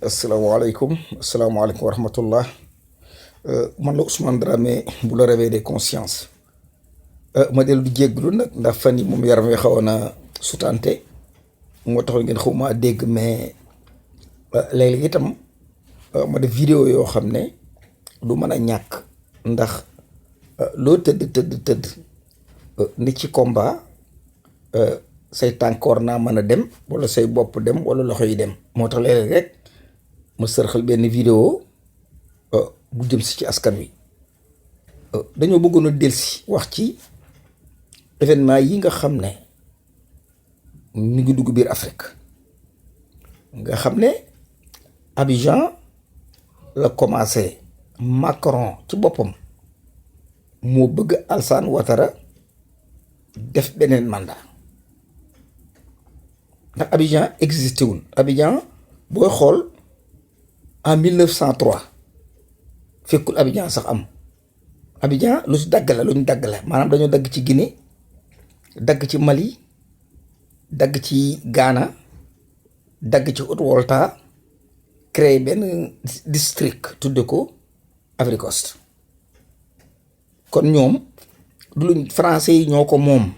asalaamaaleykum wa rahmatullah. Man la Ousmane Dramé bu la réveil des consciences. Ma dellu di jégglu nag ndax fan yi moom yaram wi xawoon na sutante moo tax ngeen xaw maa dégg, mais léeg-léeg itam ma def vidéo yoo xam ne du mën a ñàkk ndax loo tëdd nit ci combat, say tànk war naa mën a dem wala say bopp dem wala loxo yi dem. moo tax léeg-léeg rek ma sërxal benn vidéo bu jëm si ci askan wi. dañoo bëggoon a delsi wax ci événement yi nga xam ne ñu ngi dugg biir Afrique, nga xam ne Abidjan la commencé. Macron ci boppam moo bëgg Alassane Ouattara def beneen mandat ndax Abidjan existé wul. Abidjan booy xool en 1903 fekkul Abidjan sax am. Abidjan lu si dagg la, lu ñu dagg la, maanaam dañoo dagg ci Guinée, dagg ci Mali, dagg ci Ghana, dagg ci Haute-Volta, créé benn district tudde ko Ivory Coast. kon ñoom du luñ français yi ñoo ko moom,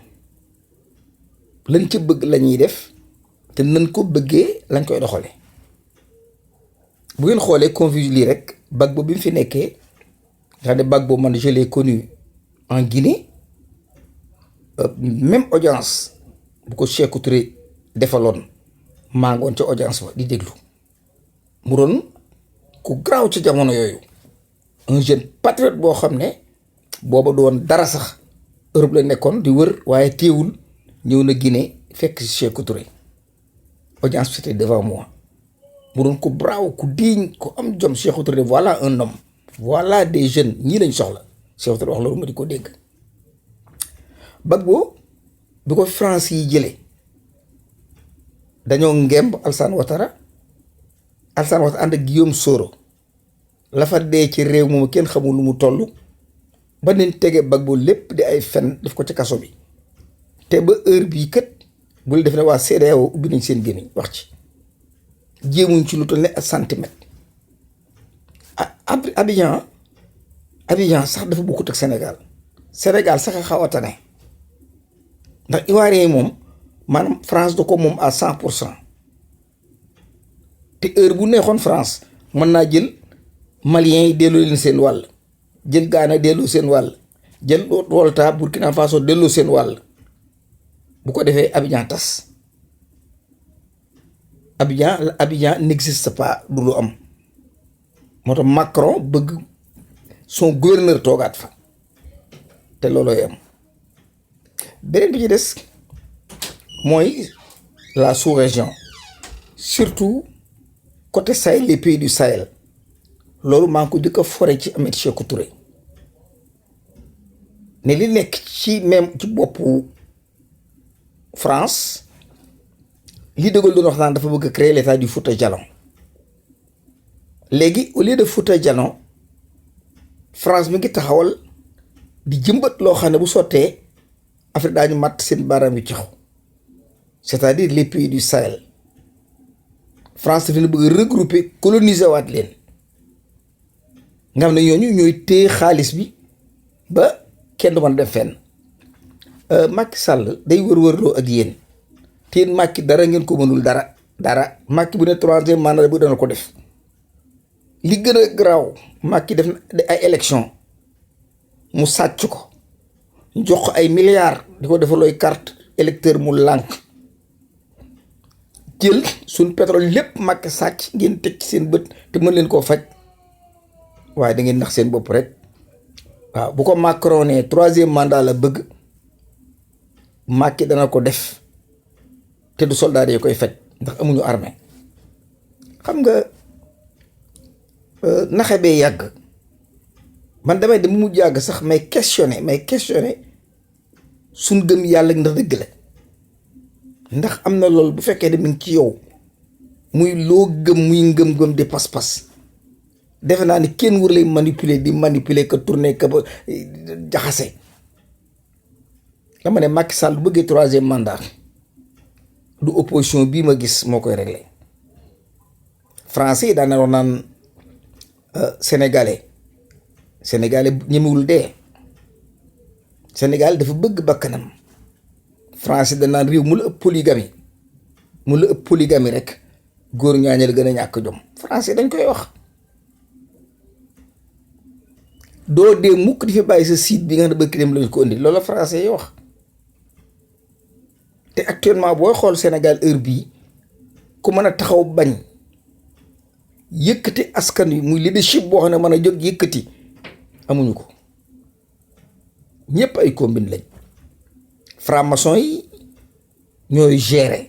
lañ ci bëgg la ñuy def te nañ ko bëggee lañ koy doxale. bu ngeen xoolee Confus lii rek Gbagbo bi mu fi nekkee, nga xam ne Gbagbo man je l'ai connu en Guinée, même audience bu ko Sékou Touré defaloon maa ngoon ca audience ba di déglu. mu doon ku garaaw ci jamono yooyu, un jeune patriote boo xam ne booba doon dara sax Europe la nekkoon di wër, waaye téewul ñëw na Guinée fekk si Sékou Touré. audience bi c'était devant moi. mu doon ku braaw, ku diiñ, ku am jom. Sékou Touré voilà un homme, voilà des jeunes, ñii lañ soxla. Sékou Touré wax loolu ma di ko dégg. Gbagbo bi ko France yi jëlee dañoo ngemb Alassane Ouattara. Alassane Ouattara ànd ak Guillaume Soro, la fa dee ci réew moomu kenn xamul lu mu toll, ba nañ tege Gbagbo lépp di ay fen def ko ci kaso bi. te ba heure bii kat bul def ne waa CEDEAO ubbi nañ seen gémmiñ wax ci, jéemuñ ci lu toll ne ak centimètre. Abidjan sax dafa bokkut ak Sénégal. Sénégal sax a xaw a tane ndax Ivoirien yi moom maanaam France da ko moom à 100%. te heure bu neexoon France mën naa jël Maliens yi delloo leen seen wàll, jël Ghana delloo seen wàll, jël Volta Burkina Faso delloo seen wàll. bu ko defee Abidjan tas. Abidjan n'existe pas, du lu am. moo tax Macron bëgg son gouverneur toogaat fa, te loolooy am. beneen bi ci des mooy la sous-région, surtout côté Sahel, les pays du Sahel. loolu maa ngi ko jëkk a fore ci Ahmed Sékou Touré ne li nekk ci même ci boppu France, li De Gaulle doon wax naan dafa bëgg a créer l'état du Fouta Djallon. léegi au lieu de Fouta Djallon, France mi ngi taxawal di jëmbat loo xam ne bu sottee Afrique daañu màtt seen baaraam yu caxu, c'est-à-dire les pays du Sahel. France dafa bëgg regrouper, coloniser waat leen, nga xam ne ñooñu ñooy téye xaalis bi ba kenn du mën a def fenn. Macky Sall day wër-wërloo ak yéen, te yéen Macky dara ngeen ko mënul, dara. Macky bu ne troisième mandat bu dana ko def. li gën a garaaw, Macky def na ay élection mu sàcc ko, jox ko ay milliards di ko defalooy carte électeur mu lànk, jël suñ pétrole lépp Macky sàcc, ngeen teg ci seen bët te mën leen koo faj. waaye da ngeen nax seen bopp rek. waaw bu ko Macron ne troisième mandat la bëgg, Macky dana ko def te du soldat yi koy faj ndax amuñu armée. xam nga naxe bee yàgg. man damay dem mu yàgg sax may questionner suñ gëm yàlla ndax dëgg la, ndax am na loolu bu fekkee ne mi ngi ci yow, muy loo gëm, muy ngëm-ngëm di pas-pas. defe naa ni kenn wër lay manipuler ka tourner ka ba jaxase. dama ne Macky Sall bu bëggee troisième mandat du opposition bii ma gis moo koy réglé. français yi daan na wax naan sénégalais ñemewul dee. Sénégal dafa bëgg bakkanam. français da naan réew mu la ëpp polygamie rek góor ñaañal gën a ñàkk jom. français dañ koy wax. doo dee mukk di fi bàyyi sa site bi nga xam ne bëgg dem lañu ko indi loolu la français yi wax. te actuellement booy xool Sénégal heure bii ku mën a taxaw bañ yëkkati askan wi muy leadership boo xam ne mën a jóg yëkkati amuñu ko. ñëpp ay combine lañ. franc-maçon yi ñooy gérer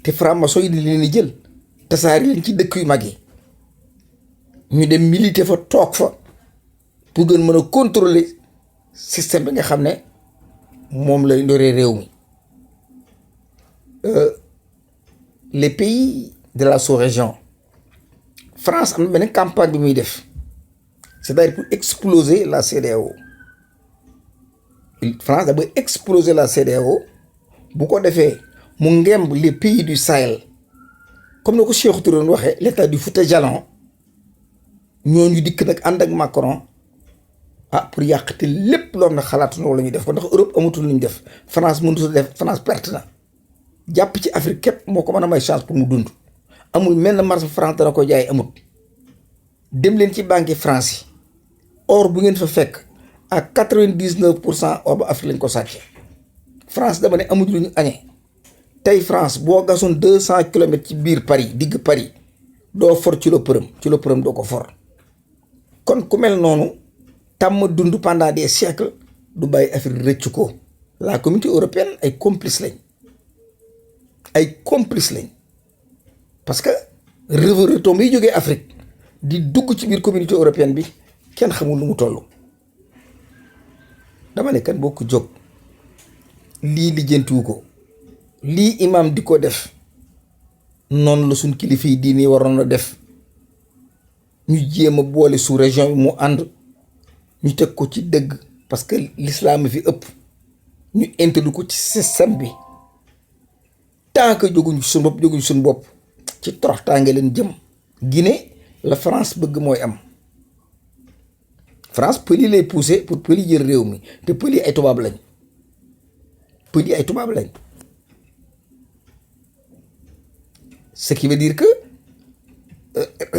te franc-maçon yi di leen di jël tasaari leen ci dëkk yu mag yi ñu dem militer fa toog fa pour gën mën a contrôler système bi nga xam ne moom lay ndoree réew mi. Les pays de la sous-région France am na benn campagne bi muy def c'est-à-dire pour exploser la CEDEAO. France da bëgg exploser la CEDEAO bu ko defee mu ngemb les pays du Sahel comme na ko Sékou Touré waxee l'état du Fouta Djallon ñooñu dikk nag ànd ak Macron pour yàq te lépp loo xam ne xalaatu na la ñuy def ko ndax Europe amatul lu ñu def. France mënut a def. France perte na jàpp ci Afrique képp moo ko mën a may chance pour mu dund. amul mel na marché France dana ko jaay amut. dem leen ci banque France yi or bu ngeen fa fekk ak 99% or ba Afrique lañ ko sàcce. France dama ne amuñu lu ñu añee tey France boo gasoon 200 kilomètres ci biir Paris digg Paris doo for ci la përëm doo ko for. kon ku mel noonu tàmm dund pendant des siècles du bàyyi Afrique rëcc ko. la communauté européenne ay complice lañ parce que retombées yi jógee Afrique di dugg ci biir communauté européenne bi kenn xamul lu mu toll. dama ne kan boo ko jóg lii lijjantiwu ko lii imam di ko def noonu la suñ kilifa yi diine waroon a def ñu jéem a boole sous région bi mu ànd ñu teg ko ci dëgg parce que l'islam fi ëpp ñu introduire ko ci système bi tant que jóguñu suñu bopp ci toroxtaange leen jëm. Guinée la France bëgg mooy am France pël yi lay poussé pour pël yi jël réew mi te pël yi ay tubaab lañ ce qui veut dire que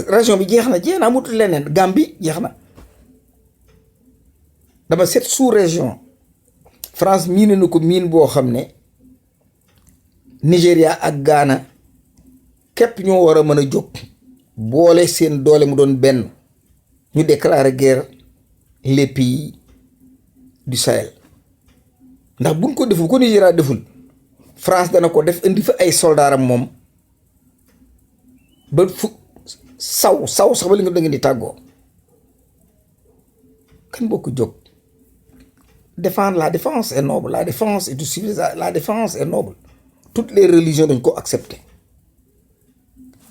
région bi jeex na amatul leneen. Gambie jeex na dama seet sous région France miine na ko miin boo xam ne Nigéria ak Ghana képp ñoo war a mën a jóg boole seen doole mu doon benn ñu déclarer guerre les pays du Sahel. ndax buñ ko deful ko Nigéria deful France dana ko def indi fa ay soldaaram moom ba fu saw sax ba li nga da ngeen di tàggoo. kan boo ko jóg défendre la défense est noble, la défense est civilisation, la défense est noble. Toutes les religions dañ ko accepter.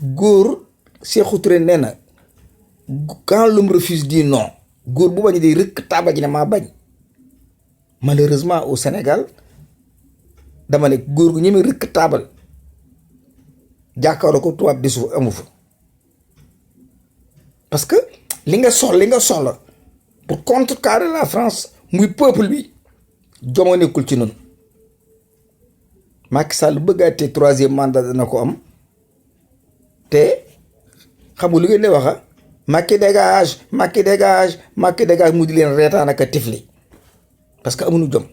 góor Sékou Touré nee na quand l'homme refuse dit non góor bu bañ day rëkk taaba ji ne maa bañ. Malheureusement au Sénégal dama ne góor gu ñeme rëkk taabal jàkkaarloo ko tubaab desu amu fa parce que li nga soxla pour contrecarrer la France muy peuple bi jomo nekkul ci noonu. Macky Sall bëggaatee 3e mandat dana ko am te xam nga lu ngeen di waxa Macky dégage mu di leen reetaan ak a tifli parce que amuñu jom.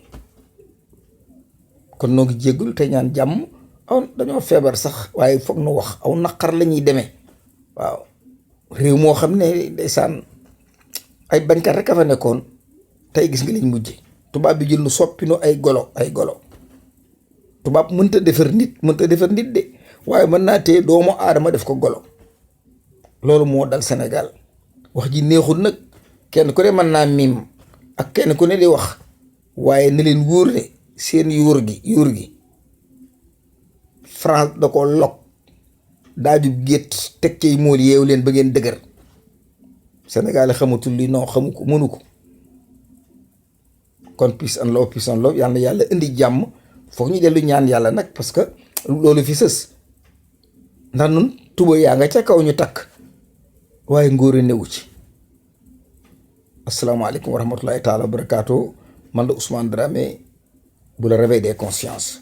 kon noo ngi jéggul te ñaan jàmm aw dañoo feebar sax waaye foog nu wax aw naqar la ñuy demee waaw réew moo xam ne ndeysaan ay bañkat rek a fa nekkoon tey gis nga liñ mujje tubaab bi jël nu soppinu ay golo tubaab mënta defar nit de waaye mën naa tee doomu aadama def ko golo. loolu moo dal Sénégal wax ji neexul nag kenn ku ne mën naa miim ak kenn ku ne di wax waaye na leen wóor de seen yuur gi France da ko lok daaju gétt teg cay mool yeewu leen ba ngeen dëgër. Sénégal xamatul li non xamu ko mënu ko. kon peace and love yàlla indi jàmm foog ñu dellu ñaan yàlla nag parce que loolu fi sës ndax nun tuba yaa nga ca kaw ñu takk waaye ngóore newu ci. asalaamaaleykum wa rahmatullahi taala wa barakaatu. Man la Ousmane Dramé bu la réveil des consciences.